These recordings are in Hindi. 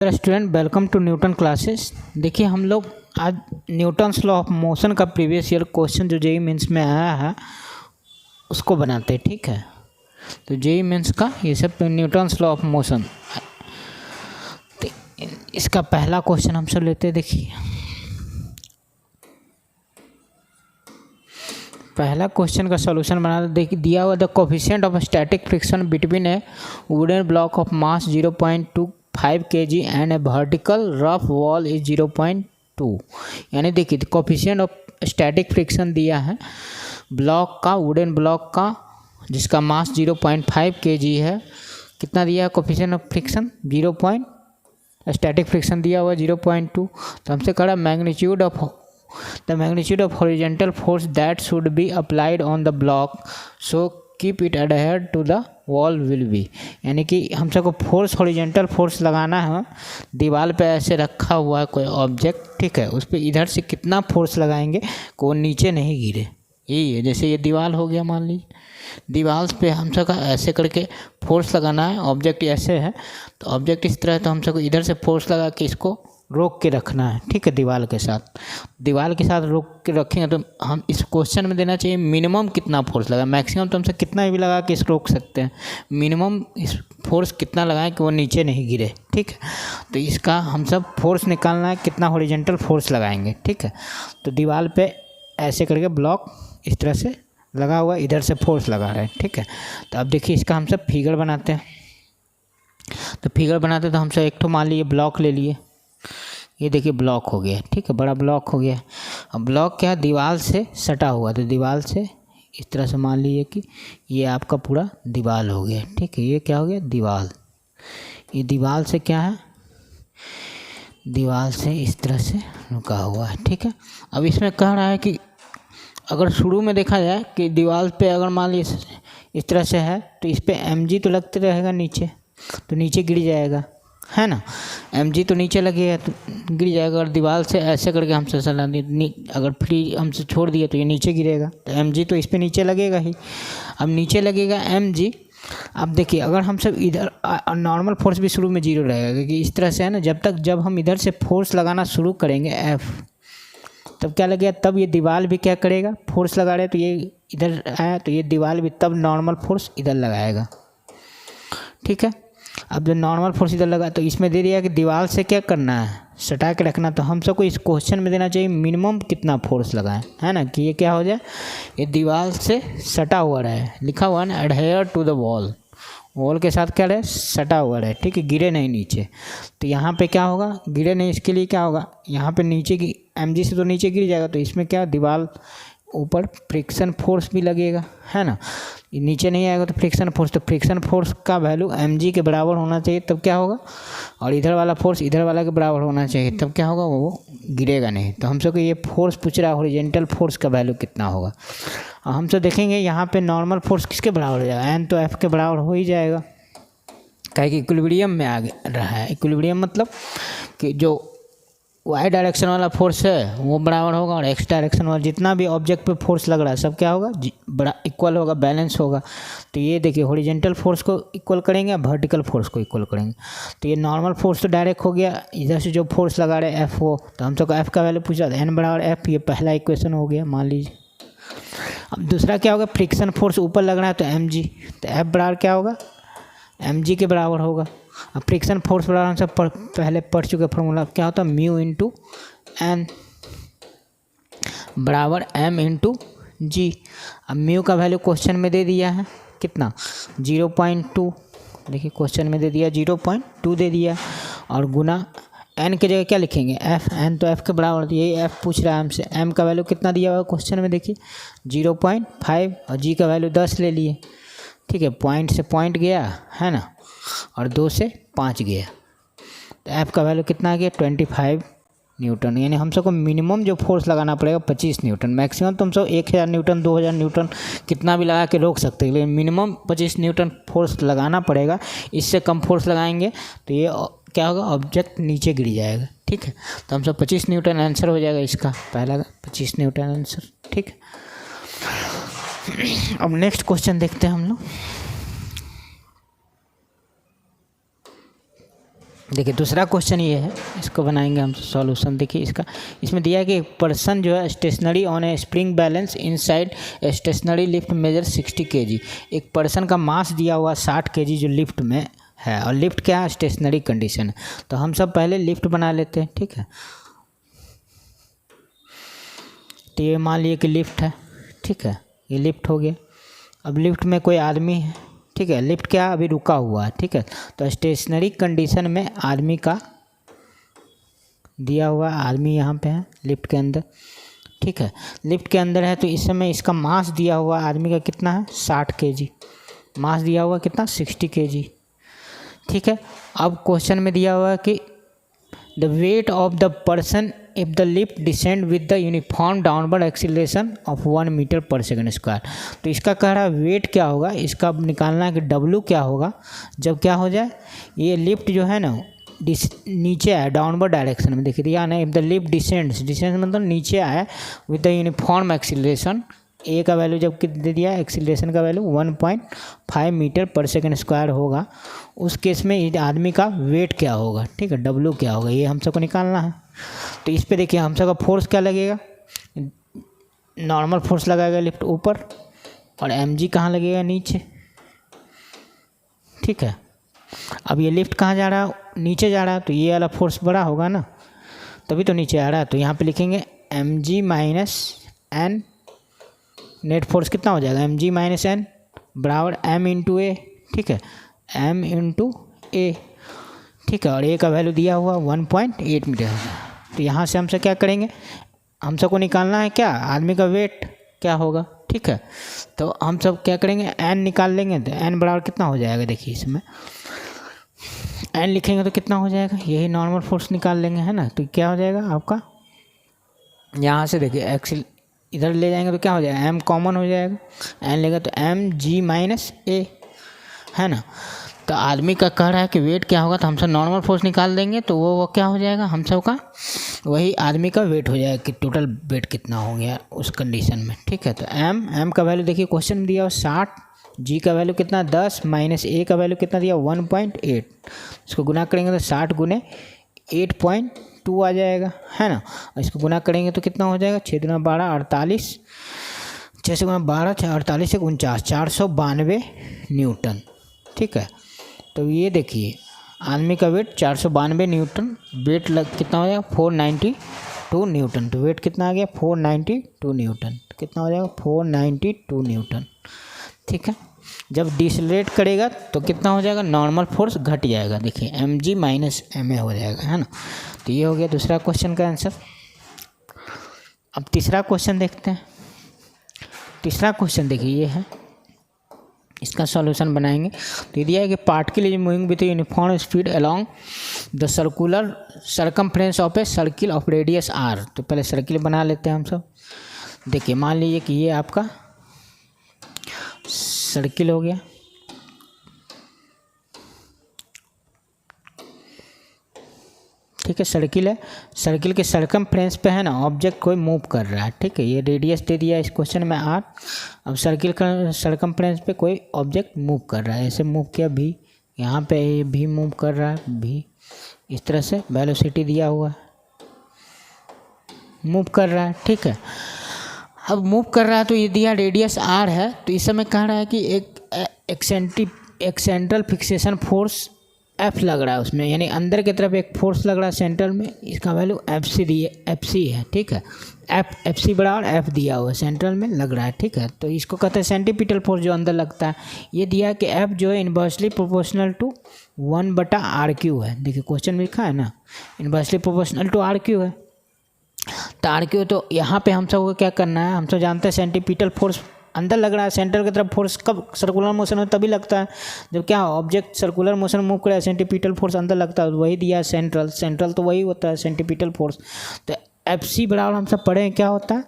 Student welcome to Newton classes. देखिए हम लोग आज न्यूटन्स लॉ ऑफ मोशन का प्रीवियस ईयर क्वेश्चन जो जेईई मेंस में आया है उसको बनाते हैं। ठीक है, तो जेईई मेंस का ये सब न्यूटन्स लॉ ऑफ मोशन, तो इसका पहला क्वेश्चन हम सब लेते हैं। देखिए पहला क्वेश्चन का सॉल्यूशन बनाना। देखिए दिया हुआ the coefficient of static friction between A wooden block of mass 0.25 kg and A vertical rough wall is 0.2। यानी देखिए कोफिशिएंट ऑफ स्टैटिक फ्रिक्शन दिया है ब्लॉक का, वुडन ब्लॉक का, जिसका मास 0.5 kg है। कितना दिया है coefficient of friction? Static friction दिया हुआ 0.2। तो हमसे कहा magnitude of the magnitude of horizontal force that should be applied on the block so keep it adhered to the wall will be। यानी कि हम सबको फोर्स हॉरिजॉन्टल फोर्स लगाना है दीवार पे, ऐसे रखा हुआ है कोई ऑब्जेक्ट, ठीक है, उस पर इधर से कितना फोर्स लगाएंगे कि वो नीचे नहीं गिरे। यही है, जैसे ये दीवार हो गया, मान लीजिए दीवार पे हम सबका ऐसे करके फोर्स लगाना है। ऑब्जेक्ट ऐसे है तो ऑब्जेक्ट इस तरह है, तो हम सबको इधर से फोर्स लगा के इसको रोक के रखना है। ठीक है, दीवार के साथ रोक के रखेंगे तो हम इस क्वेश्चन में देना चाहिए मिनिमम कितना फोर्स लगा। मैक्सिमम तो हमसे कितना भी लगा के इसको रोक सकते हैं, मिनिमम इस फोर्स कितना लगाएं कि वो नीचे नहीं गिरे। ठीक है, तो इसका हम सब फोर्स निकालना है, कितना हॉरिजॉन्टल फोर्स लगाएंगे। ठीक है, तो दीवार पे ऐसे करके ब्लॉक इस तरह से लगा हुआ, इधर से फोर्स लगा रहे हैं। ठीक है, तो अब देखिए इसका हम सब फिगर बनाते हैं। तो फिगर बनाते तो हम सब एक तो मान लीजिए ब्लॉक ले लिए, ये देखिए ब्लॉक हो गया। ठीक है, बड़ा ब्लॉक हो गया। अब ब्लॉक क्या है, दीवार से सटा हुआ, तो दीवार से इस तरह से मान लीजिए कि ये आपका पूरा दीवार हो गया। ठीक है, ये क्या हो गया, दीवार। ये दीवार से क्या है, दीवार से इस तरह से रुका हुआ है। ठीक है, अब इसमें कह रहा है कि अगर शुरू में देखा जाए कि दीवार पे अगर मान लीजिए इस तरह से है तो इस पर mg तो लगते रहेगा नीचे, तो नीचे गिर जाएगा, है ना। mg तो नीचे लगेगा तो गिर जाएगा। और दीवार से ऐसे करके हमसे सला अगर फ्री हमसे छोड़ दिया तो ये नीचे गिरेगा, तो mg तो इस पे नीचे लगेगा ही। अब नीचे लगेगा mg। अब देखिए अगर हम सब इधर नॉर्मल फोर्स भी शुरू में 0 रहेगा, क्योंकि इस तरह से है ना, जब हम इधर से फोर्स लगाना शुरू करेंगे f, तब क्या लगेगा, तब ये दीवार भी क्या करेगा, फोर्स लगा रहे तो ये इधर आया तो ये दीवार भी तब नॉर्मल फोर्स इधर लगाएगा। ठीक है, अब जब नॉर्मल फोर्स इधर लगा तो इसमें दे दिया कि दीवार से क्या करना है, सटा के रखना। तो हम सबको इस क्वेश्चन में देना चाहिए मिनिमम कितना फोर्स लगाएं, है ना, कि ये क्या हो जाए, ये दीवार से सटा हुआ रहे। लिखा हुआ है ना, adhere to the wall, wall के साथ क्या रहे, सटा हुआ रहे। ठीक है, गिरे नहीं नीचे। तो यहाँ पे क्या होगा, गिरे नहीं, इसके लिए क्या होगा, यहाँ पे नीचे की mg से तो नीचे गिर जाएगा, तो इसमें क्या, दीवार ऊपर फ्रिक्शन फोर्स भी लगेगा, है ना। नीचे नहीं आएगा तो फ्रिक्शन फोर्स, तो फ्रिक्शन फोर्स का वैल्यू mg के बराबर होना चाहिए, तब क्या होगा, और इधर वाला फोर्स इधर वाला के बराबर होना चाहिए, तब क्या होगा, वो गिरेगा नहीं। तो हम सबको ये फोर्स पूछ रहा है, हॉरिजॉन्टल फोर्स का वैल्यू कितना होगा। और हम सब देखेंगे यहाँ पे नॉर्मल फोर्स किसके बराबर हो जाएगा, n तो f के बराबर हो ही जाएगा, काहे कि इक्विलिब्रियम में आ रहा है। इक्विलिब्रियम मतलब कि जो y डायरेक्शन वाला फोर्स है वो बराबर होगा, और x डायरेक्शन वाला जितना भी ऑब्जेक्ट पे फोर्स लग रहा है सब क्या होगा, बड़ा इक्वल होगा, बैलेंस होगा। तो ये देखिए हॉरिजॉन्टल फोर्स को इक्वल करेंगे, वर्टिकल फोर्स को इक्वल करेंगे। तो ये नॉर्मल फोर्स तो डायरेक्ट हो गया, इधर से जो फोर्स लगा रहे f वो, तो हम सबको f का वैल्यू पूछा, n बराबर f, ये पहला इक्वेशन हो गया मान लीजिए। अब दूसरा क्या होगा, फ्रिक्शन फोर्स ऊपर लग रहा है तो mg, तो f बराबर क्या होगा, mg के बराबर होगा। अब फ्रिक्शन फोर्स बराबर हम सब पहले पढ़ चुके फार्मूला, क्या होता है, म्यू इंटू एन बराबर m इंटू जी। अब म्यू का वैल्यू क्वेश्चन में दे दिया है कितना, 0.2। देखिए क्वेश्चन में दे दिया 0.2 दे दिया, और गुना n के जगह क्या लिखेंगे, f, n तो f के बराबर, यही f पूछ रहा है हमसे। m का वैल्यू कितना दिया हुआ क्वेश्चन में, देखिए 0.5, और g का वैल्यू 10 ले लिए। ठीक है, पॉइंट से पॉइंट गया, है ना, और 2 से 5 गया, तो f का वैल्यू कितना आ गया, 25 न्यूटन। यानी हम सबको मिनिमम जो फोर्स लगाना पड़ेगा 25 न्यूटन। मैक्सिमम तुम सब 1000 न्यूटन 2000 न्यूटन कितना भी लगा के रोक सकते हैं, लेकिन मिनिमम 25 न्यूटन फोर्स लगाना पड़ेगा। इससे कम फोर्स लगाएंगे तो ये क्या होगा, ऑब्जेक्ट नीचे गिर जाएगा। ठीक है, तो हम सब 25 न्यूटन आंसर हो जाएगा इसका, पहला 25 न्यूटन आंसर। ठीक है, अब नेक्स्ट क्वेश्चन देखते हैं हम लोग। देखिए दूसरा क्वेश्चन ये है, इसको बनाएंगे हम सॉल्यूशन। देखिए इसका, इसमें दिया है कि एक पर्सन जो है stationary on a spring balance inside stationary lift measure 60 kg। एक पर्सन का मास दिया हुआ 60 kg जो लिफ्ट में है, और लिफ्ट क्या है, स्टेशनरी कंडीशन है। तो हम सब पहले लिफ्ट बना लेते हैं, ठीक है। तो ये मान लिए कि लिफ्ट है, ठीक है, ये लिफ्ट हो गया। अब लिफ्ट में कोई आदमी है, ठीक है। लिफ्ट क्या अभी रुका हुआ है, ठीक है। तो स्टेशनरी कंडीशन में आदमी का दिया हुआ आदमी यहाँ पे है लिफ्ट के अंदर, ठीक है। लिफ्ट के अंदर है तो इस समय इसका मास दिया हुआ आदमी का कितना है, 60 kg। मास दिया हुआ कितना, 60 kg, ठीक है। अब क्वेश्चन में दिया हुआ है कि the weight of the person if the lift descend with the uniform downward acceleration of 1 metre पर सेकंड स्क्वायर। तो इसका कह रहा है वेट क्या होगा, इसका निकालना है कि डब्ल्यू क्या होगा जब क्या हो जाए, ये लिफ्ट जो है ना नीचे आए डाउनवर्ड डायरेक्शन में। देखिए दिया ना, if the lift descends, descend मतलब नीचे आए विद द यूनिफॉर्म एक्सीलरेशन, ए का वैल्यू जब दे दिया, एक्सीलरेशन का वैल्यू 1.5 मीटर पर सेकंड स्क्वायर होगा, उस केस में आदमी का वेट क्या होगा, ठीक है, डब्ल्यू क्या होगा, ये हम सबको निकालना है। तो इस पे देखिए हम सबका फोर्स क्या लगेगा, नॉर्मल फोर्स लगाएगा लिफ्ट ऊपर, और mg कहाँ लगेगा, नीचे, ठीक है। अब ये लिफ्ट कहाँ जा रहा है, नीचे जा रहा है, तो ये वाला फोर्स बड़ा होगा ना, तभी तो नीचे आ रहा है। तो यहाँ पे लिखेंगे mg minus n, net force कितना हो जाएगा, mg माइनस n बराबर m इंटू ए, ठीक है, m इंटू ए, ठीक है। और ए का वैल्यू दिया हुआ 1.8 मीटर। तो यहाँ से हमसे क्या करेंगे, हम सबको निकालना है क्या, आदमी का वेट क्या होगा, ठीक है। तो हम सब क्या करेंगे, n निकाल लेंगे। तो n बराबर कितना हो जाएगा, देखिए इसमें n लिखेंगे तो कितना हो जाएगा, यही नॉर्मल फोर्स निकाल लेंगे, है ना। तो क्या हो जाएगा आपका, यहाँ से देखिए एक्सिल इधर ले जाएंगे तो क्या हो जाएगा, m कॉमन हो जाएगा, n लेगा तो mg माइनस ए, है ना। तो आदमी का कह रहा है कि वेट क्या होगा, तो हम सब नॉर्मल फोर्स निकाल देंगे, तो वो क्या हो जाएगा, हम सब का वही आदमी का वेट हो जाएगा कि टोटल वेट कितना हो गया उस कंडीशन में, ठीक है। तो m का वैल्यू देखिए क्वेश्चन में दिया 60, g का वैल्यू कितना 10, माइनस ए का वैल्यू कितना दिया 1.8, इसको गुना करेंगे तो 60 गुने 8.2 आ जाएगा, है ना। और इसको गुना करेंगे तो कितना हो जाएगा, 6 दूना 12 48, 6 से गुना 12 48 से 49, 492 न्यूटन, ठीक है। तो ये देखिए आदमी का वेट 492 न्यूटन, वेट कितना हो जाएगा 492 न्यूटन। तो वेट कितना आ गया 492 न्यूटन, तो कितना हो जाएगा 492 न्यूटन, ठीक है। जब डिसलेट करेगा तो कितना हो जाएगा, नॉर्मल फोर्स घट जाएगा, देखिए mg माइनस ma हो जाएगा, है ना। तो ये हो गया दूसरा क्वेश्चन का आंसर। अब तीसरा क्वेश्चन देखते हैं। तीसरा क्वेश्चन देखिए ये है, इसका सॉल्यूशन बनाएंगे। तो दिया है कि particle is moving with uniform speed along the circular circumference of a circle of radius r। तो पहले सर्किल बना लेते हैं हम सब। देखिए मान लीजिए कि ये आपका सर्किल हो गया, ठीक है, सर्किल है। सर्किल के सरकमफ्रेंस पे है ना ऑब्जेक्ट कोई मूव कर रहा है, ठीक है। ये रेडियस दे दिया इस क्वेश्चन में r। अब सर्किल का सरकमफ्रेंस पे कोई ऑब्जेक्ट मूव कर रहा है, ऐसे मूव किया भी, यहाँ पे ये भी मूव कर रहा है भी, इस तरह से वेलोसिटी दिया हुआ है, मूव कर रहा है, ठीक है। अब मूव कर रहा है तो ये दिया रेडियस r है। तो इस समय कह रहा है कि एक सेंट्रल फिक्सेशन फोर्स F लग रहा है उसमें, यानी अंदर की तरफ एक फोर्स लग रहा है सेंट्रल में, इसका वैल्यू FC है, ठीक है। FC बराबर F दिया हुआ है, सेंट्रल में लग रहा है, ठीक है। तो इसको कहते हैं सेंटीपिटल फोर्स जो अंदर लगता है। ये दिया है कि F जो है इन्वर्सली प्रोपोर्शनल टू 1/RQ है। देखिए क्वेश्चन में लिखा है ना, इन्वर्सली प्रोपोर्शनल टू RQ है। तो RQ, तो यहाँ पे हम सब को क्या करना है, हम सब जानते हैं सेंटीपिटल फोर्स अंदर लग रहा है, सेंटर की तरफ फोर्स कब सर्कुलर मोशन में तभी लगता है जब क्या ऑब्जेक्ट सर्कुलर मोशन मूव करे, सेंटीपिटल फोर्स अंदर लगता है, वही दिया है सेंट्रल तो वही होता है सेंटीपिटल फोर्स। तो FC बराबर हम सब पढ़े हैं क्या होता है,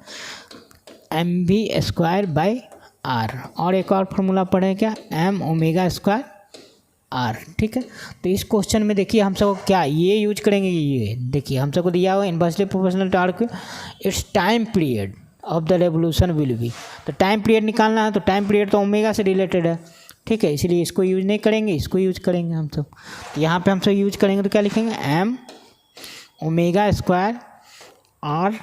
mv²/r। और एक और फार्मूला पढ़े हैं क्या, m⍵²r, ठीक है। तो इस क्वेश्चन में देखिए हम सबको क्या ये यूज करेंगे, ये देखिए हम सबको दिया हुआ inversely proportional to RQ, it's time period of the revolution will be. तो टाइम पीरियड निकालना है, तो टाइम पीरियड तो ओमेगा से रिलेटेड है, ठीक है, इसलिए इसको यूज नहीं करेंगे, इसको यूज करेंगे हम सब। तो यहाँ पे हम सब यूज करेंगे तो क्या लिखेंगे, M omega square R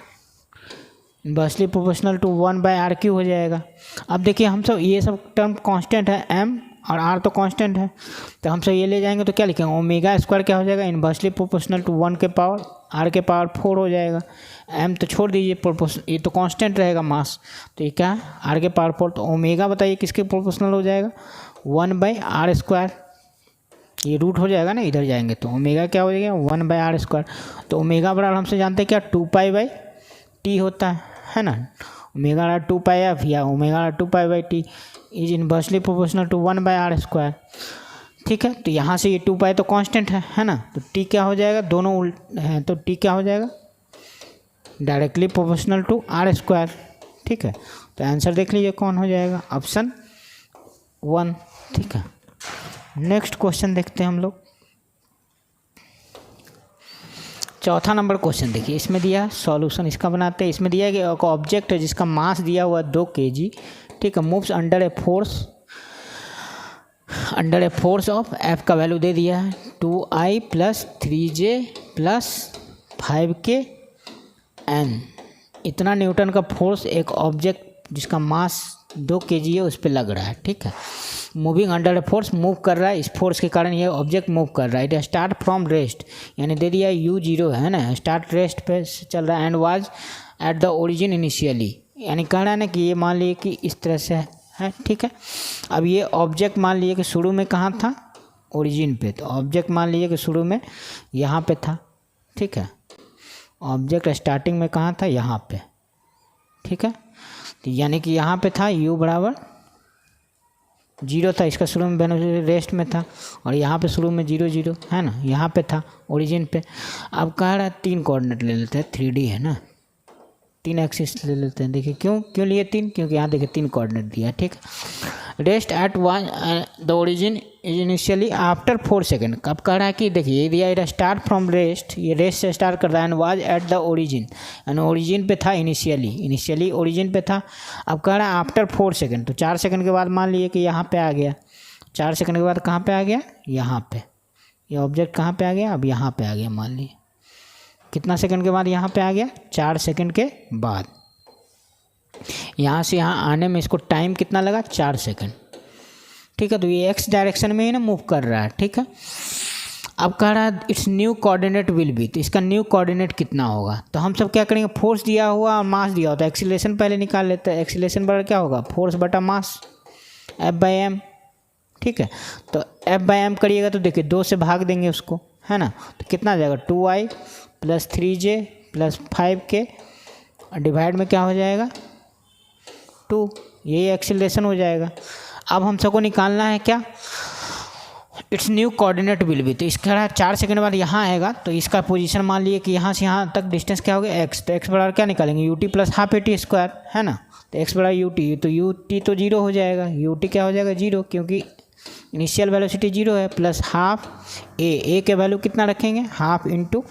inversely proportional to 1/r³ हो जाएगा। अब देखिए हम सब ये सब टर्म कांस्टेंट है, एम और आर तो कांस्टेंट है, तो हम सब ये ले जाएंगे तो क्या लिखेंगे, ओमेगा स्क्वायर क्या हो जाएगा, इनवर्सली प्रोपोर्शनल टू 1 के पावर आर के पावर 4 हो जाएगा। एम तो छोड़ दीजिए, प्रोपोर्शन ये तो कांस्टेंट रहेगा मास, तो ये क्या है, आर के पावर 4। तो ओमेगा बताइए किसके प्रोपोर्शनल हो जाएगा, 1/r²। ये रूट हो जाएगा ना, इधर जाएंगे तो ओमेगा क्या हो जाएगा, 1/r²। तो ओमेगा बराबर हमसे जानते हैं क्या, 2π/t होता है ना। ओमेगा 2πf या omega 2π/t is inversely proportional to 1/r²। ठीक है, तो यहाँ से ये 2π तो कांस्टेंट है ना, तो t क्या हो जाएगा, दोनों उल्ट हैं तो t क्या हो जाएगा, डायरेक्टली प्रोपोर्शनल टू r²। ठीक है, तो आंसर देख लीजिए कौन हो जाएगा, ऑप्शन 1। ठीक है, नेक्स्ट क्वेश्चन देखते हैं हम लोग। चौथा नंबर क्वेश्चन देखिए, इसमें दिया सॉल्यूशन इसका बनाते हैं। इसमें दिया है कि एक ऑब्जेक्ट है जिसका मास दिया हुआ 2 kg, ठीक है, moves under a force of F का वैल्यू दे दिया है 2I + 3J + 5K N। इतना न्यूटन का फोर्स एक ऑब्जेक्ट जिसका मास 2 kg है उस पर लग रहा है। ठीक है, moving under a force, move कर रहा है, इस फोर्स के कारण ये ऑब्जेक्ट मूव कर रहा है। इट स्टार्ट फ्रॉम रेस्ट, यानी दे दिया U0 है ना, स्टार्ट रेस्ट पे चल रहा है, and was at the origin initially, यानी कह रहा है ना कि ये मान लीजिए कि इस तरह से है। ठीक है, अब ये ऑब्जेक्ट मान लीजिए कि शुरू में कहाँ था, ओरिजिन पे, तो ऑब्जेक्ट मान लीजिए कि शुरू में यहाँ पे था। ठीक है, ऑब्जेक्ट स्टार्टिंग में कहाँ था, यहाँ पे। ठीक है, तो यानी कि यहाँ पे था U बराबर 0 था, इसका शुरू में रेस्ट में था, और यहाँ पे शुरू में 0 0 है ना, यहाँ पे था ओरिजिन पे। अब कह रहा है 3 कोऑर्डिनेट ले लेते हैं, 3D है ना, 3 एक्सिस ले लेते हैं। देखिए क्यों लिए 3, क्योंकि यहाँ देखिए 3 कोऑर्डिनेट दिया है। ठीक है, rest at one the origin is initially after 4 second. अब कह रहा है कि देखिए ये दिया, स्टार्ट फ्रॉम रेस्ट, ये रेस्ट से स्टार्ट कर रहा है, and was at the origin, यानी ओरिजिन पे था इनिशियली ओरिजिन पे था। अब कह रहा है आफ्टर 4 सेकेंड, तो 4 सेकेंड के बाद मान लिए कि यहाँ पे आ गया, 4 सेकेंड के बाद कहाँ पे आ गया, यहाँ पे। ये ऑब्जेक्ट कहाँ पे आ गया, अब यहाँ पे आ गया, मान लिए कितना सेकंड के बाद यहाँ पे आ गया, 4 सेकंड के बाद। यहाँ से यहाँ आने में इसको टाइम कितना लगा, 4 सेकंड। ठीक है, तो ये एक्स डायरेक्शन में ही ना मूव कर रहा है। ठीक है, अब कह रहा है it's new coordinate will be, तो इसका न्यू कोऑर्डिनेट कितना होगा। तो हम सब क्या करेंगे, फोर्स दिया हुआ और मास दिया होता है, एक्सीलरेशन पहले निकाल लेते हैं। एक्सीलरेशन बराबर क्या होगा, फोर्स बटा मास, F/m। ठीक है, तो F/m करिएगा तो देखिए 2 से भाग देंगे उसको, है ना, तो कितना आ जाएगा, 2I + 3J + 5K, डिवाइड में क्या हो जाएगा, 2। यही एक्सीलरेशन हो जाएगा। अब हम सबको निकालना है क्या, it's new coordinate will be, तो इसका 4 सेकंड बाद यहाँ आएगा, तो इसका पोजीशन मान लिए कि यहाँ से यहाँ तक डिस्टेंस क्या हो गया, x। तो x बराबर क्या निकालेंगे, ut + ½ AT² है ना, तो x बराबर ut, तो ut तो 0 हो जाएगा, ut क्या हो जाएगा 0, क्योंकि इनिशियल वेलोसिटी 0 है, प्लस हाफ a के वैल्यू कितना रखेंगे, हाफ इंटू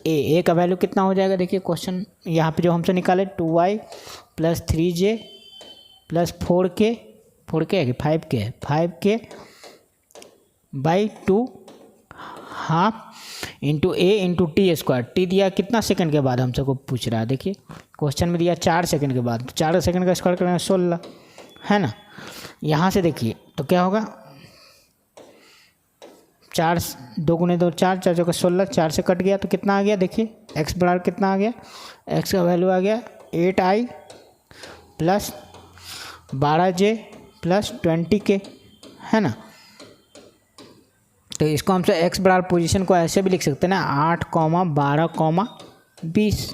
a का वैल्यू कितना हो जाएगा। देखिए क्वेश्चन यहाँ पे जो हमसे निकाले 2y + 3j + 4k है कि 5k by 2 half into a into t²। T दिया कितना सेकंड के बाद हम सबको पूछ रहा है, देखिए क्वेश्चन में दिया 4 सेकंड के बाद, 4 सेकंड का स्क्वायर करेंगे 16 है ना। यहाँ से देखिए तो क्या होगा, 4 2 × 2 4, 4 × 16, 4 से कट गया तो कितना आ गया, देखिए x बराबर कितना आ गया, x का वैल्यू आ गया 8I + 12J + 20K है ना। तो इसको हमसे x बराबर पोजीशन को ऐसे भी लिख सकते हैं ना, 8, 12, 20।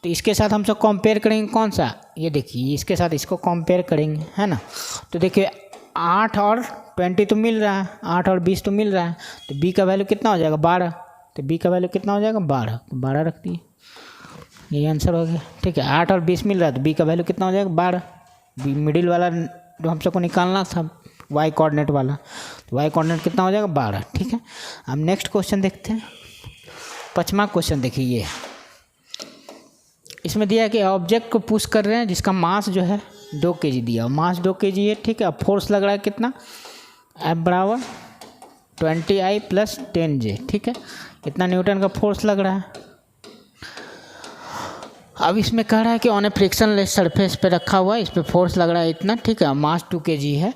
तो इसके साथ हम सब कंपेयर करेंगे कौन सा, ये देखिए इसके साथ इसको कंपेयर करेंगे है ना। तो देखिए 8 और 20 तो मिल रहा है, 8 और 20 तो मिल रहा है, तो b का वैल्यू कितना हो जाएगा 12, तो b का वैल्यू कितना हो जाएगा 12, तो 12 रख दिए, ये आंसर हो गया। ठीक है, 8 और 20 मिल रहा है तो b का वैल्यू कितना हो जाएगा 12, b मिडिल वाला जो हम सबको निकालना था y कोऑर्डिनेट वाला, तो y कोऑर्डिनेट कितना हो जाएगा 12। ठीक है, हम नेक्स्ट क्वेश्चन देखते हैं। 5वां क्वेश्चन देखिए, ये इसमें दिया है कि ऑब्जेक्ट को पुश कर रहे हैं जिसका मास जो है 2 kg दिया, मास 2 kg है, ठीक है। अब फोर्स लग रहा है कितना, F बराबर 20I + 10J, ठीक है। कितना न्यूटन का फोर्स लग रहा है। अब इसमें कह रहा है कि ऑन ए फ्रिक्शनलेस सरफेस पे रखा हुआ है, इस पर फोर्स लग रहा है इतना, ठीक है। मास 2 kg है।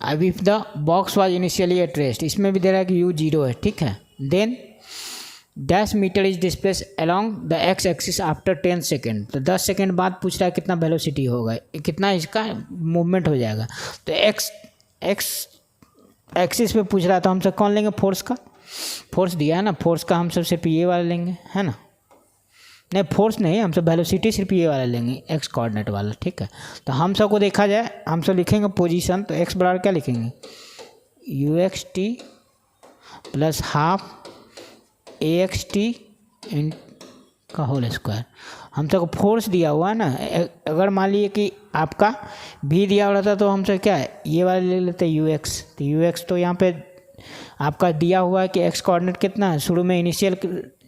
अब if the box was initially at rest, इसमें भी दे रहा है कि U 0 है, ठीक है। Then dash metre is displace along the X axis after 10 second, तो 10 सेकेंड बाद पूछ रहा है कितना वेलोसिटी होगा, कितना इसका मूवमेंट हो जाएगा। तो एक्स एक्सिस पे पूछ रहा है, तो हम सब कौन लेंगे, फोर्स का। फोर्स दिया है ना, फोर्स का हम सब सिर्फ ये वाला लेंगे, है ना। नहीं फोर्स नहीं, हम सब वेलोसिटी सिर्फ ये वाला लेंगे, एक्स कोऑर्डिनेट वाला, ठीक है। तो हम सब को देखा जाए, हम सब लिखेंगे पोजीशन, तो एक्स बराबर क्या लिखेंगे, UXT + हाफ AXT इन का होल स्क्वायर। हम सबको फोर्स दिया हुआ है ना, अगर मान लीजिए कि आपका भी दिया हुआ था तो हम सब क्या है ये वाला ले लेते हैं UX, तो UX तो यहाँ पे आपका दिया हुआ है कि एक्स कोऑर्डिनेट कितना है, शुरू में इनिशियल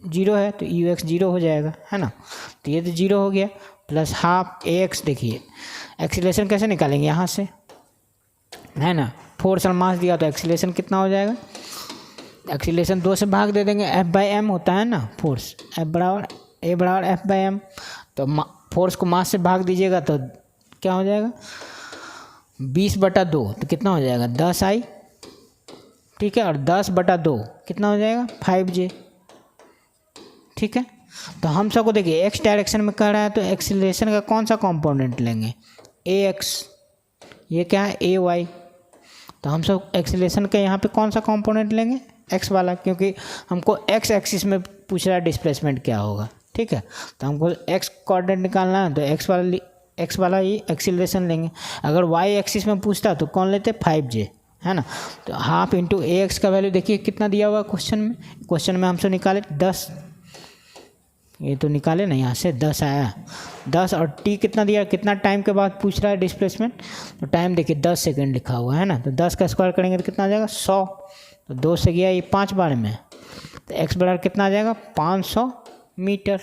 0 है, तो UX 0 हो जाएगा, है ना। तो ये तो 0 हो गया, + हाफ AX। देखिए एक्सीलरेशन कैसे निकालेंगे यहाँ से, है ना। फोर्स और मास दिया तो एक्सीलरेशन कितना हो जाएगा, एक्सीलरेशन 2 से भाग दे देंगे, F/m होता है ना फोर्स, A बराबर F/m। तो फोर्स को मास से भाग दीजिएगा तो क्या हो जाएगा, 20/2, तो कितना हो जाएगा 10I, ठीक है। और 10/2 कितना हो जाएगा 5J, ठीक है। तो हम सबको देखिए एक्स डायरेक्शन में कह रहा है, तो एक्सीलरेशन का कौन सा कंपोनेंट लेंगे, AX, ये क्या है AY। तो हम सब एक्सीलरेशन का यहाँ पे कौन सा कंपोनेंट लेंगे, एक्स वाला, क्योंकि हमको एक्स एक्सिस में पूछ रहा है डिस्प्लेसमेंट क्या होगा, ठीक है। तो हमको एक्स कोऑर्डिनेट निकालना है, तो एक्स वाला ही एक्सीलरेशन लेंगे। अगर वाई एक्सिस में पूछता तो कौन लेते 5J, है ना। तो हाफ इंटू AX का वैल्यू देखिए कितना दिया हुआ क्वेश्चन में हमसे निकाले 10, ये तो निकाले ना, यहाँ से 10 आया, 10 और T कितना दिया, कितना टाइम के बाद पूछ रहा है डिस्प्लेसमेंट, तो टाइम देखिए 10 सेकेंड लिखा हुआ है ना। तो 10 का स्क्वायर करेंगे तो कितना आ जाएगा 100, तो 2 से गया ये 5 बार में, तो एक्स बराबर कितना आ जाएगा 500 मीटर।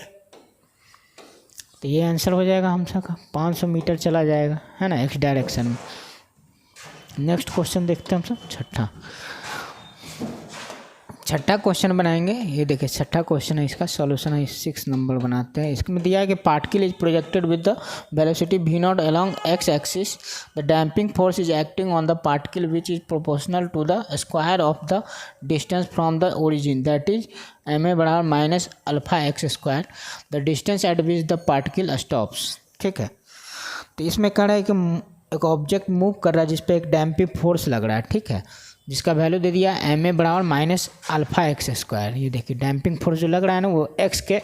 तो ये आंसर हो जाएगा हम सब का, 500 मीटर चला जाएगा, है ना, एक्स डायरेक्शन में। नेक्स्ट क्वेश्चन देखते हैं हम सब, छठा क्वेश्चन बनाएंगे। ये देखिए छठा क्वेश्चन है, इसका सॉल्यूशन है 6 नंबर बनाते हैं। इसमें दिया है कि particle is projected with the velocity v0 along x axis, the damping force is acting on the particle which is proportional to the square of the distance from the origin, that is ma बराबर -α(x²), the distance at which the particle stops, ठीक है। तो इसमें कह रहा है कि एक ऑब्जेक्ट मूव कर रहा है जिसपे एक डैम्पिंग फोर्स लग रहा है, ठीक है, जिसका वैल्यू दे दिया ma बराबर -α(x²). ये देखिए डैम्पिंग फोर्स जो लग रहा है ना वो x के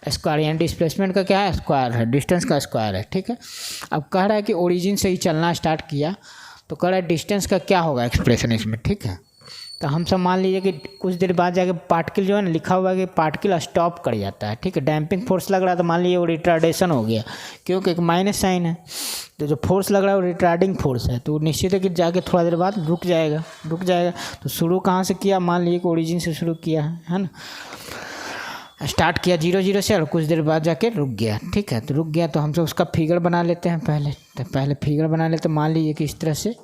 स्क्वायर, यानी डिस्प्लेसमेंट का क्या है स्क्वायर है, डिस्टेंस का स्क्वायर है, ठीक है। अब कह रहा है कि ओरिजिन से ही चलना स्टार्ट किया, तो कह रहा है डिस्टेंस का क्या होगा एक्सप्रेशन इसमें, ठीक है। तो हम सब मान लीजिए कि कुछ देर बाद जाके पार्टिकल जो है ना, लिखा हुआ है कि पार्टिकल स्टॉप कर जाता है, ठीक है। डैम्पिंग फोर्स लग रहा है तो मान लीजिए वो रिटार्डेशन हो गया, क्योंकि एक माइनस साइन है, तो जो फोर्स लग रहा है वो रिटार्डिंग फोर्स है, तो निश्चित है कि जाके थोड़ा देर बाद रुक जाएगा। तो शुरू कहाँ से किया, मान लीजिए कि ओरिजिन से शुरू किया है ना, स्टार्ट किया 0 से और कुछ देर बाद जाके रुक गया, ठीक है। तो रुक गया तो हम सब उसका फिगर बना लेते हैं पहले फिगर बना लेते हैं। मान लीजिए कि इस तरह से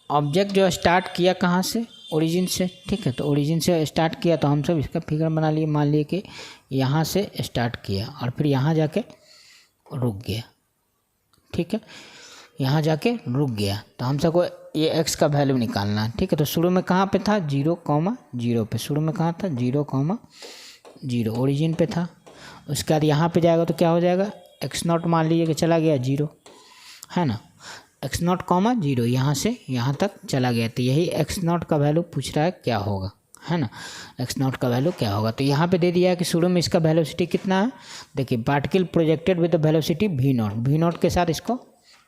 ऑब्जेक्ट जो स्टार्ट किया कहाँ से, ओरिजिन से, ठीक है। तो ओरिजिन से स्टार्ट किया तो हम सब इसका फिगर बना लिए, मान लिए कि यहाँ से स्टार्ट किया और फिर यहाँ जाके रुक गया, ठीक है, यहाँ जाके रुक गया। तो हम सबको ये एक्स का वैल्यू निकालना है, ठीक है। तो शुरू में कहाँ पे था 0,0 पे, शुरू में कहाँ था 0,0 ओरिजिन पे था। उसके बाद यहाँ पे जाएगा तो क्या हो जाएगा x0, मान लीजिए कि चला गया 0, है ना, x0, 0 यहाँ से यहाँ तक चला गया, तो यही x0 का वैल्यू पूछ रहा है क्या होगा, है ना, x0 का वैल्यू क्या होगा। तो यहाँ पे दे दिया है कि शुरू में इसका वेलोसिटी कितना है, देखिए particle projected with the velocity v0 के साथ इसको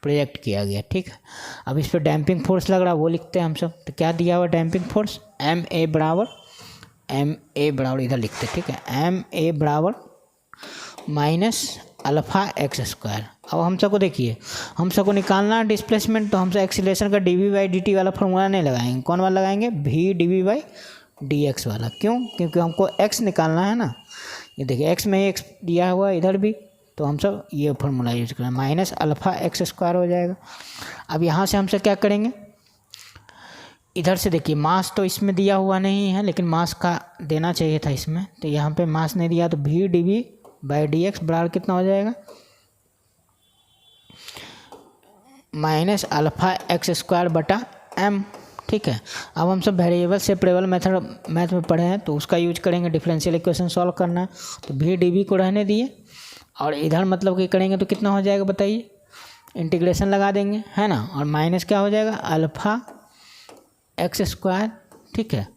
प्रोजेक्ट किया गया, ठीक है। अब इस पर डैम्पिंग फोर्स लग रहा है वो लिखते हैं हम सब। तो क्या दिया हुआ डैम्पिंग फोर्स, ma बराबर इधर लिखते हैं, ठीक है, ma बराबर -α(x²). अब हम सबको देखिए, हम सबको निकालना है डिस्प्लेसमेंट, तो हम सब एक्सीलरेशन का dv/dt वाला फॉर्मूला नहीं लगाएंगे, कौन वाला लगाएंगे v dv/dx वाला। क्यों, क्योंकि हमको x निकालना है ना। ये देखिए x में x दिया हुआ है, इधर भी तो हम सब ये फॉर्मूला यूज करें, माइनस अल्फ़ा एक्स स्क्वायर हो जाएगा। अब यहाँ से हम सब क्या करेंगे, इधर से देखिए मास तो इसमें दिया हुआ नहीं है, लेकिन मास का देना चाहिए था इसमें, तो यहाँ पे मास नहीं दिया, तो भी D V by D X बराबर कितना हो जाएगा, माइनस अल्फ़ा एक्स स्क्वायर बटा एम। ठीक है, अब हम सब वेरिएबल सेपरेबल मेथड मैथ में पढ़े हैं, तो उसका यूज करेंगे, डिफरेंशियल इक्वेशन सॉल्व करना है। तो भी डी वी को रहने दिए, और इधर मतलब कि करेंगे तो कितना हो जाएगा बताइए, इंटीग्रेशन लगा देंगे, है ना, और माइनस क्या हो जाएगा, अल्फ़ा एक्स स्क्वायर। ठीक है,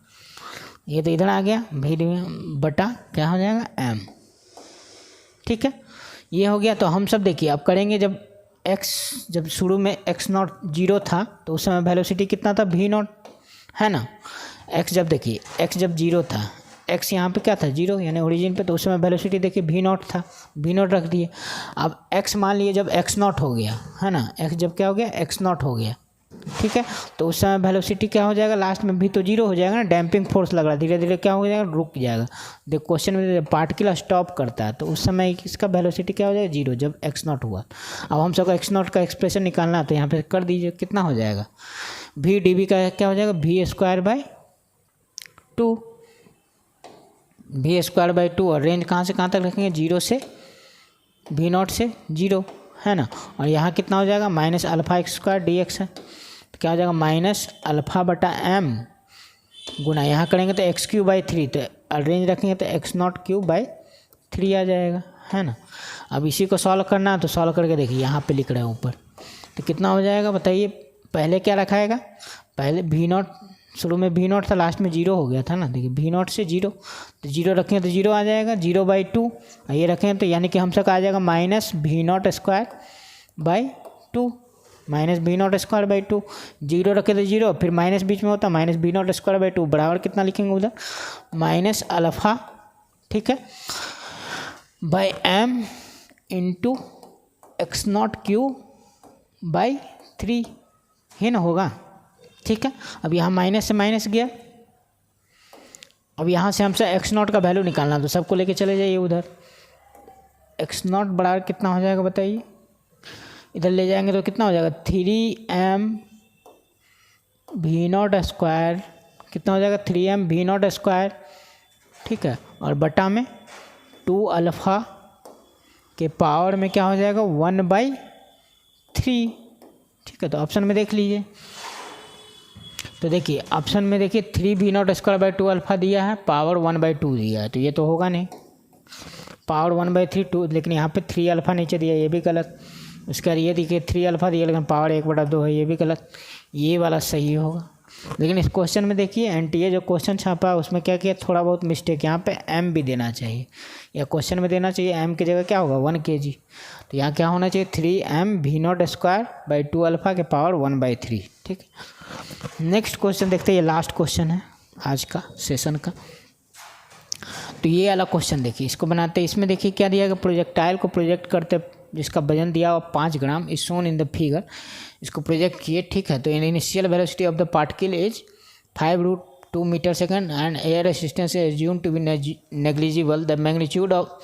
ये तो इधर आ गया, भी डी वी बटा क्या हो जाएगा, एम। ठीक है, ये हो गया। तो हम सब देखिए अब करेंगे, जब शुरू में एक्स नॉट जीरो था तो उस समय वेलोसिटी कितना था, भी नॉट, है ना। एक्स जब जीरो था, एक्स यहाँ पे क्या था, जीरो, यानी ओरिजिन पे, तो उस समय वेलोसिटी देखिए भी नॉट था, भी नॉट रख दिए। अब एक्स मान लिए जब एक्स नॉट हो गया, है ना, एक्स जब क्या हो गया, एक्स नॉट हो गया, ठीक है, तो उस समय वेलोसिटी क्या हो जाएगा, लास्ट में भी तो जीरो हो जाएगा ना, डैम्पिंग फोर्स लग रहा है, धीरे धीरे क्या हो जाएगा, रुक जाएगा। देखो क्वेश्चन में पार्टिकल स्टॉप करता है तो उस समय इसका वेलोसिटी क्या हो जाएगा, जीरो, जब एक्स नॉट हुआ। अब हम सबको एक्स नॉट का एक्सप्रेशन निकालना है, तो यहाँ पे कर दीजिए, कितना हो जाएगा, भी डी वी का क्या हो जाएगा, भी स्क्वायर बाई टू, भी स्क्वायर बाई टू, और रेंज कहाँ से कहाँ तक रखेंगे, जीरो से, भी नॉट से जीरो, है ना, और यहाँ कितना हो जाएगा, minus alpha x square d x है, तो क्या हो जाएगा, माइनस अल्फ़ा बटा एम गुना, यहाँ करेंगे तो एक्स क्यू बाई थ्री, तो रेंज रखेंगे तो x nought q by three आ जाएगा, है ना। अब इसी को सॉल्व करना है, तो सॉल्व करके देखिए यहाँ पे लिख रहे हैं ऊपर, तो कितना हो जाएगा बताइए, पहले क्या रखाएगा, पहले भी नॉट, शुरू में भी नॉट था, लास्ट में जीरो हो गया था ना, देखिए भी नॉट से जीरो, तो जीरो रखेंगे तो जीरो आ जाएगा, जीरो बाई टू, ये रखेंगे तो यानी कि हम सबका आ जाएगा minus b nought square by two, minus b nought square by two, zero रखे तो जीरो, फिर माइनस बीच में होता, minus b nought square by to बराबर कितना लिखेंगे उधर, माइनस अल्फ़ा, ठीक है, by M into x nought q by three, ही ना होगा। ठीक है, अब यहाँ माइनस से माइनस गया, अब यहाँ से हमसे एक्स नॉट का वैल्यू निकालना, तो सबको लेके चले जाइए उधर, एक्स नॉट बराबर कितना हो जाएगा बताइए, इधर ले जाएंगे तो कितना हो जाएगा, थ्री एम भी नॉट स्क्वायर, कितना हो जाएगा, थ्री एम भी नॉट स्क्वायर, ठीक है, और बटा में टू अल्फ़ा के पावर में क्या हो जाएगा, वन बाई थ्री। ठीक है, तो ऑप्शन में देख लीजिए, तो देखिए ऑप्शन में देखिए थ्री भी nought square by to alpha दिया है, पावर वन बाई टू दिया है, तो ये तो होगा नहीं, power one by three two, लेकिन यहाँ पे थ्री अल्फ़ा नीचे दिया, ये भी गलत। उसके बाद ये देखिए थ्री अल्फ़ा दिया, लेकिन पावर एक बटा दो है, ये भी गलत, ये वाला सही होगा। लेकिन इस क्वेश्चन में देखिए एनटीए जो क्वेश्चन छापा है उसमें क्या किया, थोड़ा बहुत मिस्टेक, यहाँ पे एम भी देना चाहिए, या क्वेश्चन में देना चाहिए एम की जगह क्या होगा, 1 kg, तो यहाँ क्या होना चाहिए, थ्री एम भी nought square by to alpha के पावर 1/3। ठीक है, नेक्स्ट क्वेश्चन देखते हैं, ये लास्ट क्वेश्चन है आज का सेशन का। तो ये वाला क्वेश्चन देखिए, इसको बनाते हैं, इसमें देखिए क्या दिया गया, प्रोजेक्टाइल को प्रोजेक्ट करते, जिसका वजन दिया हुआ 5 gram is shown in the figure, इसको प्रोजेक्ट किए। ठीक है, तो initial velocity of the particle is 5√2 metre second and air resistance is assumed to be negligible, the magnitude of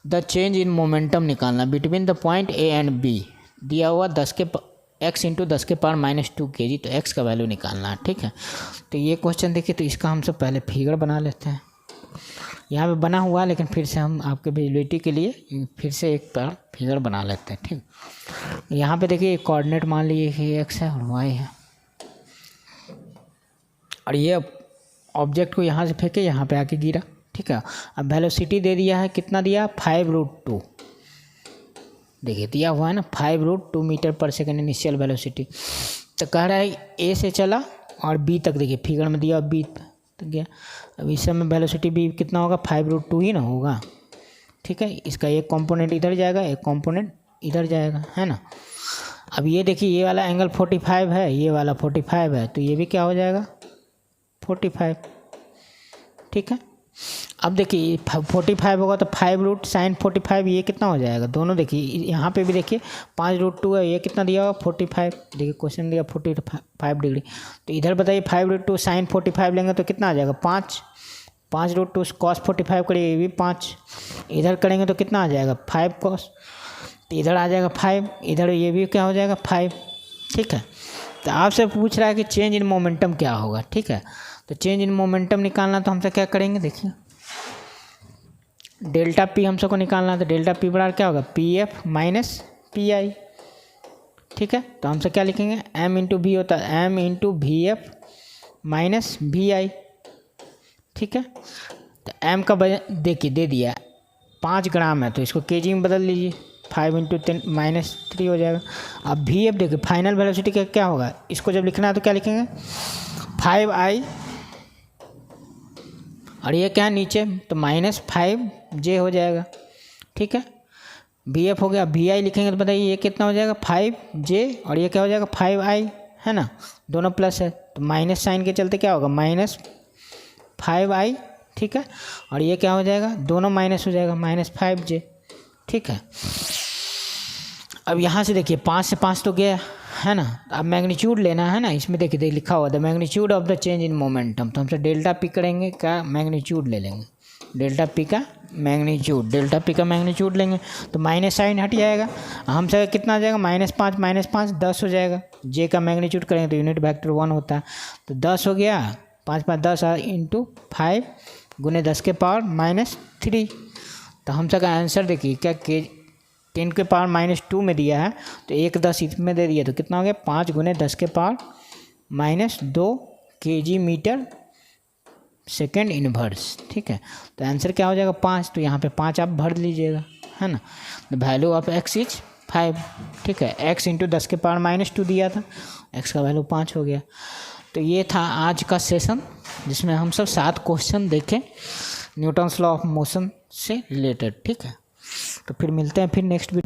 the change in momentum निकालना between the point A and B, दिया हुआ x इंटू 10 के पावर -2 kg, तो x का वैल्यू निकालना है। ठीक है, तो ये क्वेश्चन देखिए, तो इसका हम सब पहले फिगर बना लेते हैं, यहाँ पे बना हुआ है, लेकिन फिर से हम आपके विजिबिलिटी के लिए फिर से एक बार फिगर बना लेते हैं। ठीक, यहाँ पे देखिए कोऑर्डिनेट मान लीजिए कि x है और y है, और ये ऑब्जेक्ट को यहाँ से फेंके, यहाँ पे आके गिरा। ठीक है, अब वेलोसिटी दे दिया है, कितना दिया, 5√2, देखिए दिया हुआ है ना, 5√2 मीटर पर सेकेंड इनिशियल वेलोसिटी। तो कह रहा है ए से चला और बी तक, देखिए फिगर में दिया बी तक गया। अब इस समय वेलोसिटी भी कितना होगा, 5√2 ही ना होगा। ठीक है, इसका एक कंपोनेंट इधर जाएगा, एक कंपोनेंट इधर जाएगा, है ना। अब ये देखिए, ये वाला एंगल 45 है, ये वाला 45 है, तो ये भी क्या हो जाएगा, 45। ठीक है, अब देखिए 45 होगा तो 5√sin45, ये कितना हो जाएगा, दोनों देखिए, यहाँ पे भी देखिए 5√2 है, ये कितना दिया होगा 45, देखिए क्वेश्चन दिया 45 डिग्री, तो इधर बताइए 5√2sin45 लेंगे तो कितना आ जाएगा, 5√2 cos45 करिए, ये भी 5, इधर करेंगे तो कितना आ जाएगा 5 cos, तो इधर आ जाएगा 5, इधर ये भी क्या हो जाएगा 5। ठीक है, तो आपसे पूछ रहा है कि चेंज इन मोमेंटम क्या होगा। ठीक है, तो चेंज इन मोमेंटम निकालना तो हमसे क्या करेंगे, देखिए डेल्टा पी हमसे को निकालना, तो डेल्टा पी बराबर क्या होगा P F minus P I. ठीक है, तो हमसे क्या लिखेंगे एम इंटू वी होता है M into v f minus v i. ठीक है, तो एम का वजन देखिए दे दिया 5 ग्राम है, तो इसको केजी में बदल लीजिए, 5 इंटू 10 माइनस 3 हो जाएगा। अब वी एफ देखिए फाइनल वेलोसिटी का क्या होगा, इसको जब लिखना है तो क्या लिखेंगे 5i, और ये क्या है नीचे तो माइनस 5j हो जाएगा। ठीक है, वी एफ हो गया, वी आई लिखेंगे तो बताइए ये कितना हो जाएगा 5j, और ये क्या हो जाएगा 5i, है ना, दोनों प्लस है, तो माइनस साइन के चलते क्या होगा माइनस 5i। ठीक है, और ये क्या हो जाएगा दोनों माइनस हो जाएगा माइनस 5j। ठीक है, अब यहाँ से देखिए 5 से 5 तो गया, है ना, अब मैग्नीट्यूड लेना है ना, इसमें देखिए लिखा हुआ the magnitude of the change in momentum, तो हमसे डेल्टा पी करेंगे का मैग्नीट्यूड ले लेंगे, डेल्टा पी का मैग्नीट्यूड लेंगे, तो माइनस साइन हट जाएगा, हमसे कितना आ जाएगा -5 10 हो जाएगा। जे का मैग्नीट्यूड करेंगे तो यूनिट वेक्टर 1 होता है, तो 10 हो गया, 5 5 10 इंटू 5 गुने 10 के पावर -3। तो हमसे का आंसर देखिए क्या के 10 के पावर -2 में दिया है, तो 1 10 इसमें दे दिया, तो कितना हो गया 5 गुने 10 के power -2 kg metre second inverse. ठीक है, तो आंसर क्या हो जाएगा 5, तो यहाँ पे 5 आप भर लीजिएगा, है ना। The value of x is 5। ठीक है, x इंटू 10 के पावर -2 दिया था, x का वैल्यू 5 हो गया। तो ये था आज का सेशन जिसमें हम सब 7 क्वेश्चन देखें न्यूटन्स लॉ ऑफ मोशन से रिलेटेड। ठीक है, तो फिर मिलते हैं फिर नेक्स्ट वीडियो।